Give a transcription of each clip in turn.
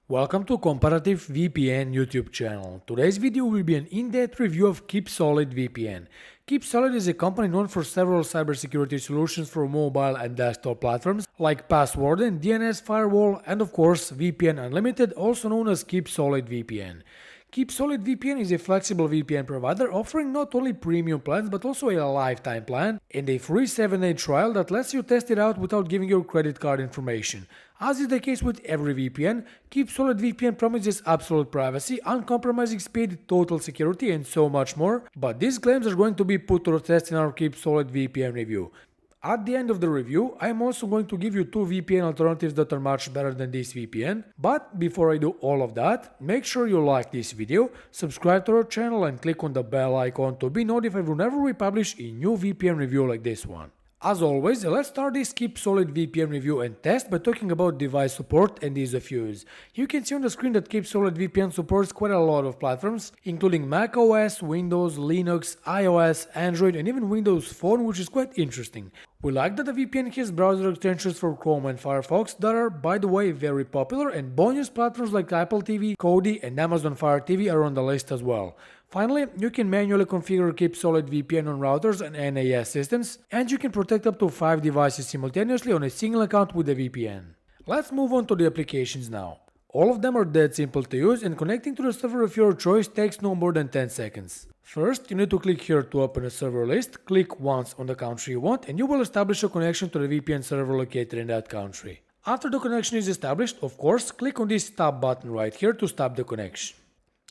Welcome to Comparative VPN YouTube channel. Today's video will be an in-depth review of Keepsolid VPN. Keepsolid is a company known for several cybersecurity solutions for mobile and desktop platforms like Password and DNS Firewall, and of course VPN Unlimited, also known as Keepsolid VPN. Keepsolid VPN is a flexible VPN provider offering not only premium plans but also a lifetime plan and a free 7-day trial that lets you test it out without giving your credit card information. As is the case with every VPN, Keepsolid VPN promises absolute privacy, uncompromising speed, total security, and so much more, but these claims are going to be put to the test in our Keepsolid VPN review. At the end of the review, I am also going to give you 2 VPN alternatives that are much better than this VPN. But before I do all of that, make sure you like this video, subscribe to our channel and click on the bell icon to be notified whenever we publish a new VPN review like this one. As always, let's start this Keepsolid VPN review and test by talking about device support and ease of use. You can see on the screen that Keepsolid VPN supports quite a lot of platforms, including macOS, Windows, Linux, iOS, Android, and even Windows Phone, which is quite interesting. We like that the VPN has browser extensions for Chrome and Firefox that are, by the way, very popular, and bonus platforms like Apple TV, Kodi, and Amazon Fire TV are on the list as well. Finally, you can manually configure Keepsolid VPN on routers and NAS systems, and you can protect up to 5 devices simultaneously on a single account with a VPN. Let's move on to the applications now. All of them are dead simple to use, and connecting to the server of your choice takes no more than 10 seconds. First, you need to click here to open a server list, click once on the country you want, and you will establish a connection to the VPN server located in that country. After the connection is established, of course, click on this stop button right here to stop the connection.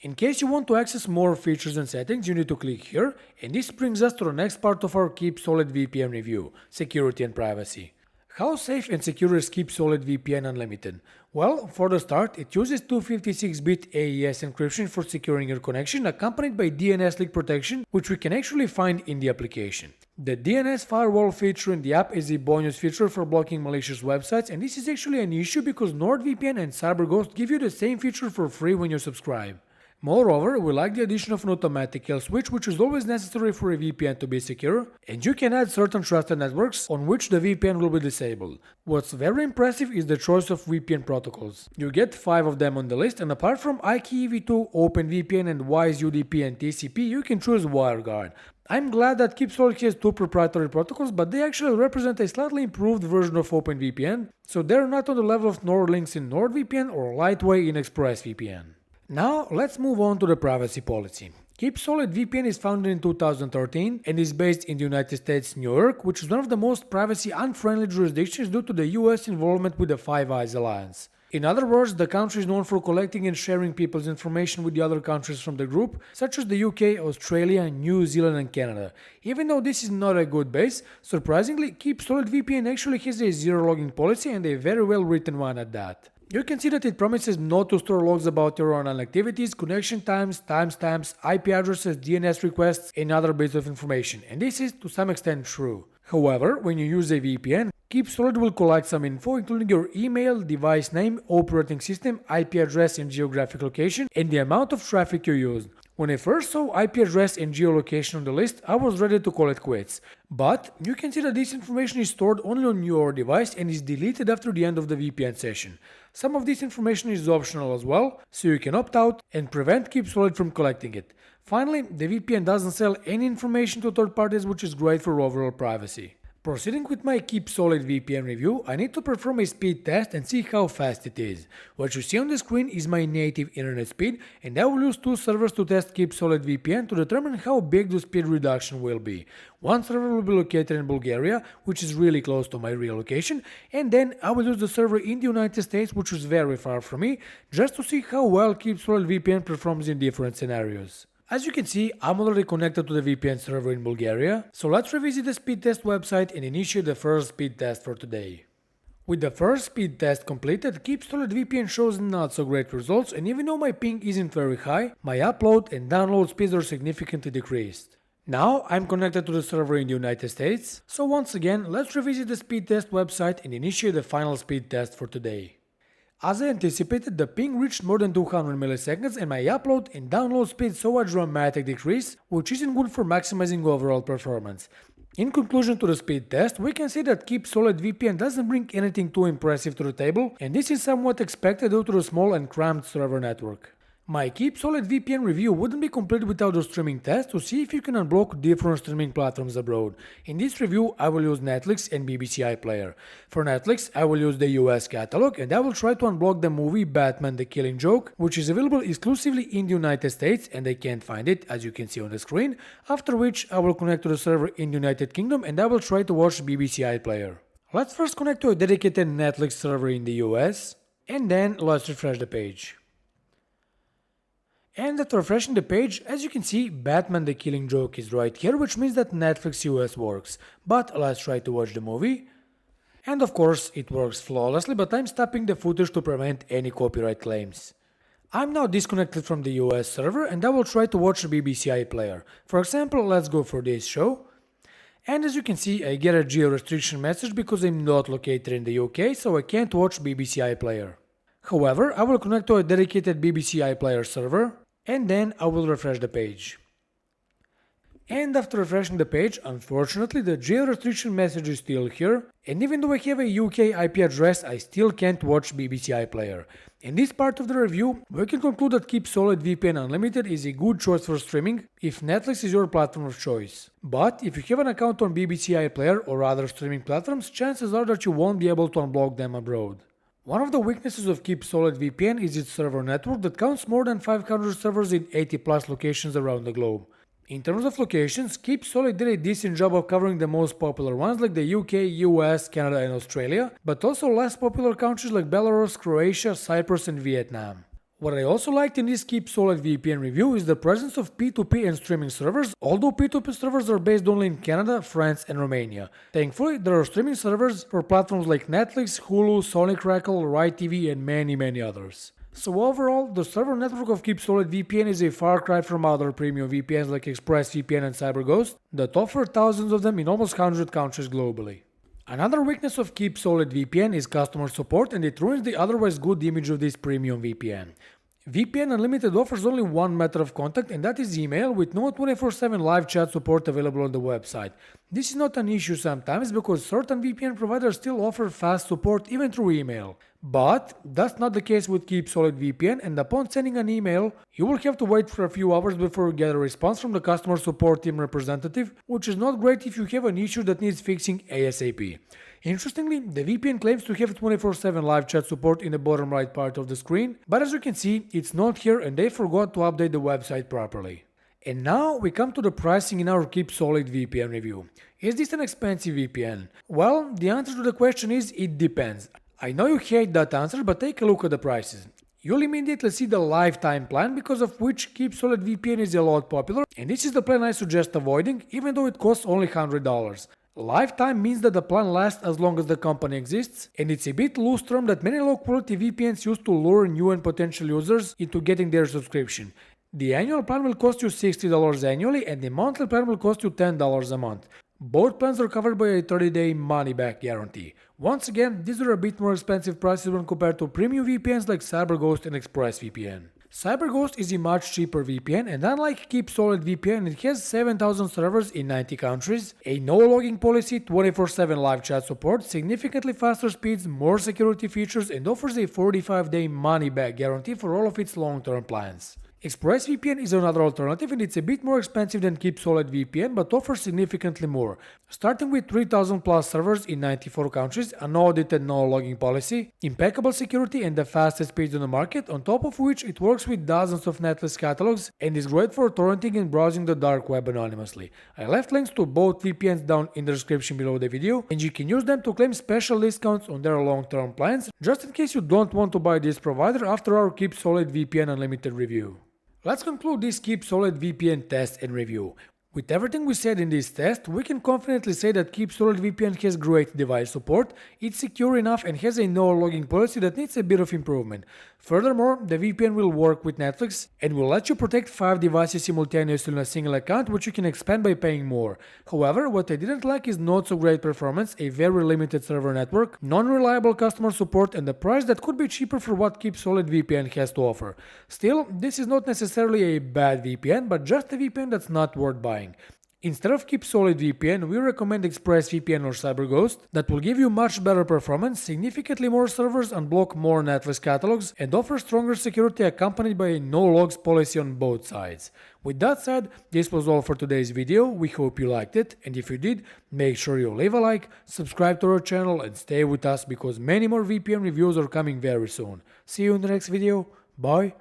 In case you want to access more features and settings, you need to click here, and this brings us to the next part of our Keepsolid VPN review, security and privacy. How safe and secure is Keepsolid VPN Unlimited? Well, for the start, it uses 256-bit AES encryption for securing your connection, accompanied by DNS leak protection, which we can actually find in the application. The DNS Firewall feature in the app is a bonus feature for blocking malicious websites, and this is actually an issue because NordVPN and CyberGhost give you the same feature for free when you subscribe. Moreover, we like the addition of an automatic kill switch, which is always necessary for a VPN to be secure, and you can add certain trusted networks on which the VPN will be disabled. What's very impressive is the choice of VPN protocols. You get 5 of them on the list, and apart from IKEV2, OpenVPN, and WiseUDP and TCP, you can choose WireGuard. I'm glad that Keepsolid has 2 proprietary protocols, but they actually represent a slightly improved version of OpenVPN, so they're not on the level of NordLynx in NordVPN or Lightway in ExpressVPN. Now, let's move on to the privacy policy. Keepsolid VPN is founded in 2013 and is based in the United States, New York, which is one of the most privacy-unfriendly jurisdictions due to the US involvement with the Five Eyes Alliance. In other words, the country is known for collecting and sharing people's information with the other countries from the group, such as the UK, Australia, New Zealand and Canada. Even though this is not a good base, surprisingly, Keepsolid VPN actually has a zero-logging policy and a very well-written one at that. You can see that it promises not to store logs about your online activities, connection times, timestamps, IP addresses, DNS requests, and other bits of information, and this is to some extent true. However, when you use a VPN, Keepsolid will collect some info including your email, device name, operating system, IP address and geographic location, and the amount of traffic you used. When I first saw IP address and geolocation on the list, I was ready to call it quits. But you can see that this information is stored only on your device and is deleted after the end of the VPN session. Some of this information is optional as well, so you can opt out and prevent Keepsolid from collecting it. Finally, the VPN doesn't sell any information to third parties, which is great for overall privacy. Proceeding with my Keepsolid VPN review, I need to perform a speed test and see how fast it is. What you see on the screen is my native internet speed, and I will use 2 servers to test Keepsolid VPN to determine how big the speed reduction will be. One server will be located in Bulgaria, which is really close to my real location, and then I will use the server in the United States, which is very far from me, just to see how well Keepsolid VPN performs in different scenarios. As you can see, I'm already connected to the VPN server in Bulgaria, so let's revisit the speed test website and initiate the first speed test for today. With the first speed test completed, Keepsolid VPN shows not so great results, and even though my ping isn't very high, my upload and download speeds are significantly decreased. Now I'm connected to the server in the United States, so once again let's revisit the speed test website and initiate the final speed test for today. As I anticipated, the ping reached more than 200 milliseconds and my upload and download speed saw a dramatic decrease, which isn't good for maximizing overall performance. In conclusion to the speed test, we can say that Keepsolid VPN doesn't bring anything too impressive to the table, and this is somewhat expected due to the small and cramped server network. My Keepsolid VPN review wouldn't be complete without the streaming test to see if you can unblock different streaming platforms abroad. In this review, I will use Netflix and BBC iPlayer. For Netflix, I will use the US catalog and I will try to unblock the movie Batman the Killing Joke, which is available exclusively in the United States and I can't find it, as you can see on the screen, after which I will connect to the server in the United Kingdom and I will try to watch BBC iPlayer. Let's first connect to a dedicated Netflix server in the US, and then let's refresh the page. And after refreshing the page, as you can see, Batman the Killing Joke is right here, which means that Netflix US works. But let's try to watch the movie. And of course, it works flawlessly, but I'm stopping the footage to prevent any copyright claims. I'm now disconnected from the US server and I will try to watch the BBC iPlayer. For example, let's go for this show. And as you can see, I get a geo-restriction message because I'm not located in the UK, so I can't watch BBC iPlayer. However, I will connect to a dedicated BBC iPlayer server, and then I will refresh the page. And after refreshing the page, unfortunately the geo-restriction message is still here, and even though I have a UK IP address, I still can't watch BBC iPlayer. In this part of the review, we can conclude that Keepsolid VPN Unlimited is a good choice for streaming if Netflix is your platform of choice. But if you have an account on BBC iPlayer or other streaming platforms, chances are that you won't be able to unblock them abroad. One of the weaknesses of Keepsolid VPN is its server network that counts more than 500 servers in 80 plus locations around the globe. In terms of locations, Keepsolid did a decent job of covering the most popular ones like the UK, US, Canada and Australia, but also less popular countries like Belarus, Croatia, Cyprus and Vietnam. What I also liked in this Keepsolid VPN review is the presence of P2P and streaming servers, although P2P servers are based only in Canada, France and Romania. Thankfully, there are streaming servers for platforms like Netflix, Hulu, Sony Crackle, Right TV and many others. So overall, the server network of Keepsolid VPN is a far cry from other premium VPNs like ExpressVPN and CyberGhost that offer thousands of them in almost 100 countries globally. Another weakness of Keepsolid VPN is customer support, and it ruins the otherwise good image of this premium VPN. VPN Unlimited offers only one method of contact, and that is email, with no 24/7 live chat support available on the website. This is not an issue sometimes because certain VPN providers still offer fast support even through email. But that's not the case with Keepsolid VPN, and upon sending an email, you will have to wait for a few hours before you get a response from the customer support team representative, which is not great if you have an issue that needs fixing ASAP. Interestingly, the VPN claims to have 24/7 live chat support in the bottom right part of the screen, but as you can see, it's not here and they forgot to update the website properly. And now we come to the pricing in our Keepsolid VPN review. Is this an expensive VPN? Well, the answer to the question is it depends. I know you hate that answer, but take a look at the prices. You'll immediately see the lifetime plan, because of which Keepsolid VPN is a lot popular, and this is the plan I suggest avoiding, even though it costs only $100. Lifetime means that the plan lasts as long as the company exists, and it's a bit loose term that many low quality VPNs use to lure new and potential users into getting their subscription. The annual plan will cost you $60 annually and the monthly plan will cost you $10 a month. Both plans are covered by a 30-day money-back guarantee. Once again, these are a bit more expensive prices when compared to premium VPNs like CyberGhost and ExpressVPN. CyberGhost is a much cheaper VPN, and unlike Keepsolid VPN, it has 7,000 servers in 90 countries, a no-logging policy, 24/7 live chat support, significantly faster speeds, more security features, and offers a 45-day money-back guarantee for all of its long-term plans. ExpressVPN is another alternative, and it's a bit more expensive than Keepsolid VPN but offers significantly more. Starting with 3,000 plus servers in 94 countries, an audited no-logging policy, impeccable security and the fastest speeds on the market, on top of which it works with dozens of Netflix catalogs and is great for torrenting and browsing the dark web anonymously. I left links to both VPNs down in the description below the video, and you can use them to claim special discounts on their long-term plans, just in case you don't want to buy this provider after our Keepsolid VPN Unlimited review. Let's conclude this Keepsolid VPN test and review. With everything we said in this test, we can confidently say that Keepsolid VPN has great device support, it's secure enough and has a no-logging policy that needs a bit of improvement. Furthermore, the VPN will work with Netflix and will let you protect 5 devices simultaneously on a single account, which you can expand by paying more. However, what I didn't like is not so great performance, a very limited server network, non-reliable customer support and a price that could be cheaper for what Keepsolid VPN has to offer. Still, this is not necessarily a bad VPN, but just a VPN that's not worth buying. Instead of Keepsolid VPN, we recommend ExpressVPN or CyberGhost that will give you much better performance, significantly more servers, unblock more netlist catalogs, and offer stronger security accompanied by a no-logs policy on both sides. With that said, this was all for today's video. We hope you liked it, and if you did, make sure you leave a like, subscribe to our channel, and stay with us because many more VPN reviews are coming very soon. See you in the next video. Bye.